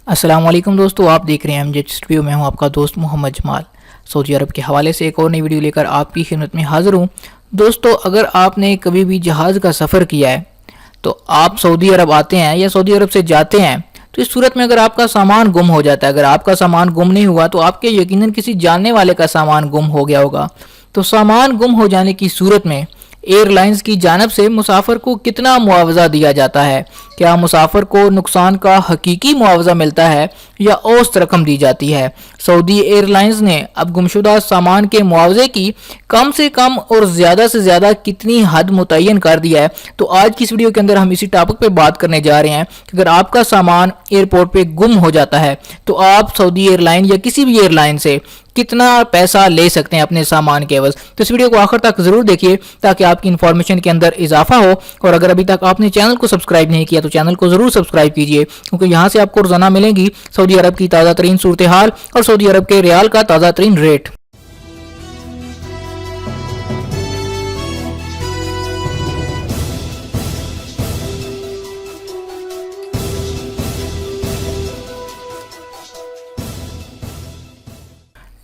السلام علیکم دوستو، آپ دیکھ رہے ہیں MJ اسٹوڈیو میں ہوں آپ کا دوست محمد جمال۔ سعودی عرب کے حوالے سے ایک اور نئی ویڈیو لے کر آپ کی خدمت میں حاضر ہوں۔ دوستو، اگر آپ نے کبھی بھی جہاز کا سفر کیا ہے تو آپ سعودی عرب آتے ہیں یا سعودی عرب سے جاتے ہیں تو اس صورت میں اگر آپ کا سامان گم ہو جاتا ہے، اگر آپ کا سامان گم نہیں ہوا تو آپ کے یقیناً کسی جاننے والے کا سامان گم ہو گیا ہوگا۔ تو سامان گم ہو جانے کی صورت میں ایئر لائنز کی جانب سے مسافر کو کتنا معاوضہ دیا جاتا ہے؟ کیا مسافر کو نقصان کا حقیقی معاوضہ ملتا ہے یا اوسط رقم دی جاتی ہے؟ سعودی ایئر لائنز نے اب گمشدہ سامان کے معاوضے کی کم سے کم اور زیادہ سے زیادہ کتنی حد متعین کر دیا ہے؟ تو آج کی اس ویڈیو کے اندر ہم اسی ٹاپک پہ بات کرنے جا رہے ہیں کہ اگر آپ کا سامان ایئرپورٹ پہ گم ہو جاتا ہے تو آپ سعودی ایئر لائن یا کسی بھی ایئر لائن سے کتنا پیسہ لے سکتے ہیں اپنے سامان کے عوض۔ تو اس ویڈیو کو آخر تک ضرور دیکھیے تاکہ آپ کی انفارمیشن کے اندر اضافہ ہو، اور اگر ابھی تک آپ نے چینل کو سبسکرائب نہیں کیا تو چینل کو ضرور سبسکرائب کیجیے، کیونکہ یہاں سے آپ کو روزانہ ملیں گی سعودی عرب کی تازہ ترین صورتحال اور سعودی عرب کے ریال کا تازہ ترین ریٹ۔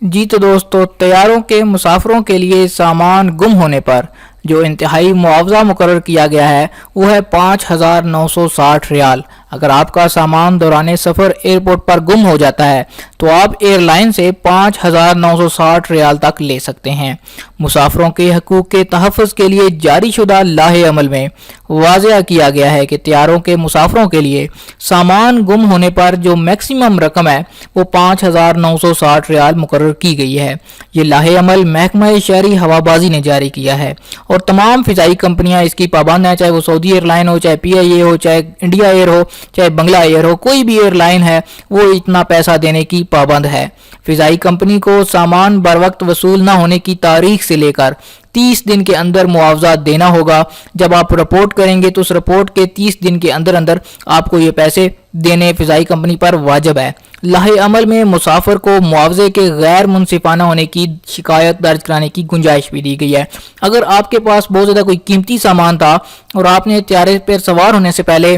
جی تو دوستو، طیاروں کے مسافروں کے لیے سامان گم ہونے پر جو انتہائی معاوضہ مقرر کیا گیا ہے وہ ہے 5,960 ریال۔ اگر آپ کا سامان دوران سفر ایئرپورٹ پر گم ہو جاتا ہے تو آپ ایئر لائن سے 5,960 ریال تک لے سکتے ہیں۔ مسافروں کے حقوق کے تحفظ کے لیے جاری شدہ لائحہ عمل میں واضح کیا گیا ہے کہ طیاروں کے مسافروں کے لیے سامان گم ہونے پر جو میکسیمم رقم ہے وہ 5,960 ریال مقرر کی گئی ہے۔ یہ لائحہ عمل محکمہ شہری ہوابازی نے جاری کیا ہے اور تمام فضائی کمپنیاں اس کی پابند ہیں، چاہے وہ سعودی ایئر لائن ہو، چاہے PIA ہو، چاہے انڈیا ایئر ہو، چاہے بنگلہ ایئر ہو، کوئی بھی ایئر لائن ہے وہ اتنا پیسہ دینے کی پابند ہے۔ فضائی کمپنی کو سامان بر وقت وصول نہ ہونے کی تاریخ سے لے کر 30 دن کے اندر معاوضہ دینا ہوگا۔ جب آپ رپورٹ کریں گے تو اس رپورٹ کے 30 دن کے اندر آپ کو یہ پیسے دینے فضائی کمپنی پر واجب ہے۔ لائحہ عمل میں مسافر کو معاوضے کے غیر منصفانہ ہونے کی شکایت درج کرانے کی گنجائش بھی دی گئی ہے۔ اگر آپ کے پاس بہت زیادہ کوئی قیمتی سامان تھا اور آپ نے طیارے پر سوار ہونے سے پہلے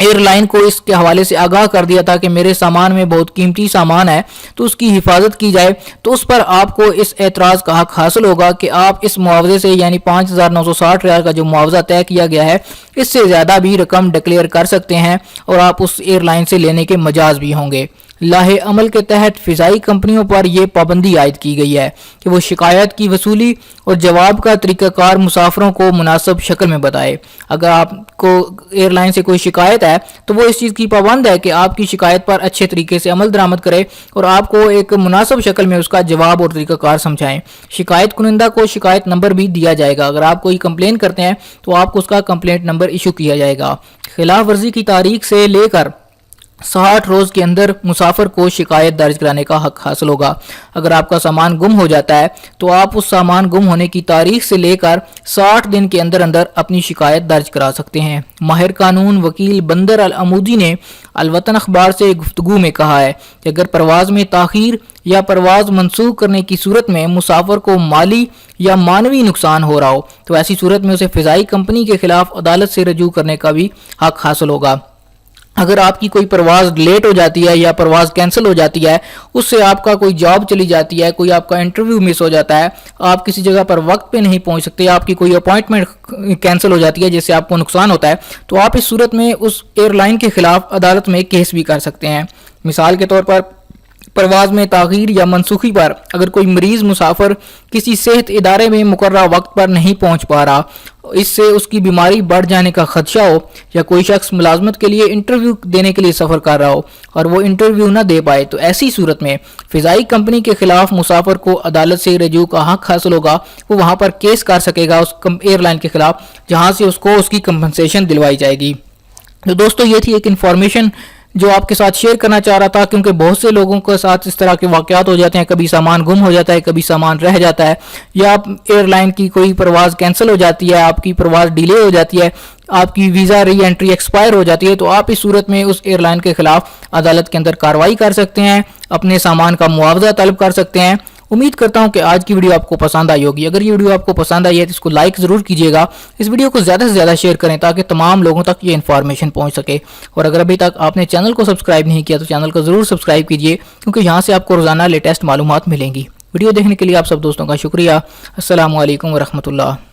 ایئر لائن کو اس کے حوالے سے آگاہ کر دیا تھا کہ میرے سامان میں بہت قیمتی سامان ہے تو اس کی حفاظت کی جائے، تو اس پر آپ کو اس اعتراض کا حق حاصل ہوگا کہ آپ اس معاوضے سے یعنی 5,960 ریال کا جو معاوضہ طے کیا گیا ہے اس سے زیادہ بھی رقم ڈکلیئر کر سکتے ہیں اور آپ اس ایئر لائن سے لینے کے مجاز بھی ہوں گے۔ لائحہ عمل کے تحت فضائی کمپنیوں پر یہ پابندی عائد کی گئی ہے کہ وہ شکایت کی وصولی اور جواب کا طریقہ کار مسافروں کو مناسب شکل میں بتائے۔ اگر آپ کو ایئر لائن سے کوئی شکایت ہے تو وہ اس چیز کی پابند ہے کہ آپ کی شکایت پر اچھے طریقے سے عمل درآمد کرے اور آپ کو ایک مناسب شکل میں اس کا جواب اور طریقہ کار سمجھائیں۔ شکایت کنندہ کو شکایت نمبر بھی دیا جائے گا۔ اگر آپ کوئی کمپلین کرتے ہیں تو آپ کو اس کا کمپلینٹ نمبر ایشو کیا جائے گا۔ خلاف ورزی کی تاریخ سے لے کر 60 روز کے اندر مسافر کو شکایت درج کرانے کا حق حاصل ہوگا۔ اگر آپ کا سامان گم ہو جاتا ہے تو آپ اس سامان گم ہونے کی تاریخ سے لے کر 60 دن کے اندر اپنی شکایت درج کرا سکتے ہیں۔ ماہر قانون وکیل بندر العمودی نے الوطن اخبار سے گفتگو میں کہا ہے کہ اگر پرواز میں تاخیر یا پرواز منسوخ کرنے کی صورت میں مسافر کو مالی یا معنوی نقصان ہو رہا ہو تو ایسی صورت میں اسے فضائی کمپنی کے خلاف عدالت سے رجوع کرنے کا بھی حق حاصل ہوگا۔ اگر آپ کی کوئی پرواز لیٹ ہو جاتی ہے یا پرواز کینسل ہو جاتی ہے، اس سے آپ کا کوئی جاب چلی جاتی ہے، کوئی آپ کا انٹرویو مس ہو جاتا ہے، آپ کسی جگہ پر وقت پہ نہیں پہنچ سکتے، آپ کی کوئی اپوائنٹمنٹ کینسل ہو جاتی ہے جس سے آپ کو نقصان ہوتا ہے، تو آپ اس صورت میں اس ایئر لائن کے خلاف عدالت میں کیس بھی کر سکتے ہیں۔ مثال کے طور پر پرواز میں تاخیر یا منسوخی پر اگر کوئی مریض مسافر کسی صحت ادارے میں مقررہ وقت پر نہیں پہنچ پا رہا، اس سے اس کی بیماری بڑھ جانے کا خدشہ ہو، یا کوئی شخص ملازمت کے لیے انٹرویو دینے کے لیے سفر کر رہا ہو اور وہ انٹرویو نہ دے پائے، تو ایسی صورت میں فضائی کمپنی کے خلاف مسافر کو عدالت سے رجوع کا حق حاصل ہوگا۔ وہ وہاں پر کیس کر سکے گا اس ایئر لائن کے خلاف جہاں سے اس کو اس کی کمپنسیشن دلوائی جائے گی۔ تو دوستو، یہ تھی ایک انفارمیشن جو آپ کے ساتھ شیئر کرنا چاہ رہا تھا، کیونکہ بہت سے لوگوں کے ساتھ اس طرح کے واقعات ہو جاتے ہیں، کبھی سامان گم ہو جاتا ہے، کبھی سامان رہ جاتا ہے، یا آپ ایئر لائن کی کوئی پرواز کینسل ہو جاتی ہے، آپ کی پرواز ڈیلے ہو جاتی ہے، آپ کی ویزا ری انٹری ایکسپائر ہو جاتی ہے، تو آپ اس صورت میں اس ایئر لائن کے خلاف عدالت کے اندر کارروائی کر سکتے ہیں، اپنے سامان کا معاوضہ طلب کر سکتے ہیں امید کرتا ہوں کہ آج کی ویڈیو آپ کو پسند آئی ہوگی. اگر یہ ویڈیو آپ کو پسند آئی ہے تو اس کو لائک ضرور کیجیے گا. اس ویڈیو کو زیادہ سے زیادہ شیئر کریں تاکہ تمام لوگوں تک یہ انفارمیشن پہنچ سکے. اور اگر ابھی تک آپ نے چینل کو سبسکرائب نہیں کیا تو چینل کو ضرور سبسکرائب کیجیے, کیونکہ یہاں سے آپ کو روزانہ لیٹسٹ معلومات ملیں گی. ویڈیو دیکھنے کے لیے آپ سب دوستوں کا شکریہ. السلام علیکم ورحمۃ اللہ.